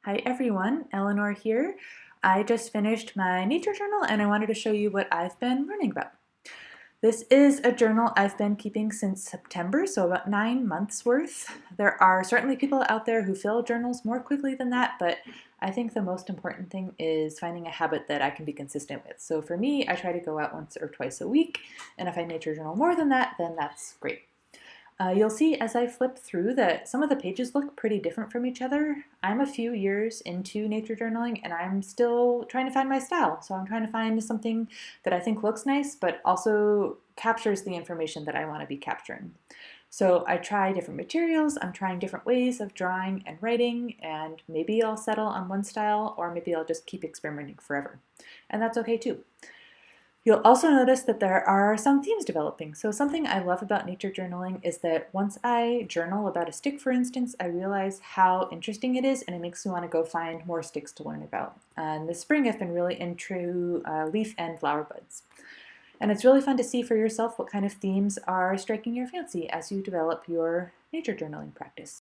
Hi everyone, Eleanor here. I just finished my nature journal and I wanted to show you what I've been learning about. This is a journal I've been keeping since September, so about 9 months worth. There are certainly people out there who fill journals more quickly than that, but I think the most important thing is finding a habit that I can be consistent with. So for me, I try to go out once or twice a week, and if I nature journal more than that, then that's great. You'll see as I flip through that some of the pages look pretty different from each other. I'm a few years into nature journaling and I'm still trying to find my style. So I'm trying to find something that I think looks nice but also captures the information that I want to be capturing. So I try different materials, I'm trying different ways of drawing and writing, and maybe I'll settle on one style or maybe I'll just keep experimenting forever. And that's okay too. You'll also notice that there are some themes developing. So something I love about nature journaling is that once I journal about a stick, for instance, I realize how interesting it is and it makes me want to go find more sticks to learn about. And this spring I've been really into leaf and flower buds. And it's really fun to see for yourself what kind of themes are striking your fancy as you develop your nature journaling practice.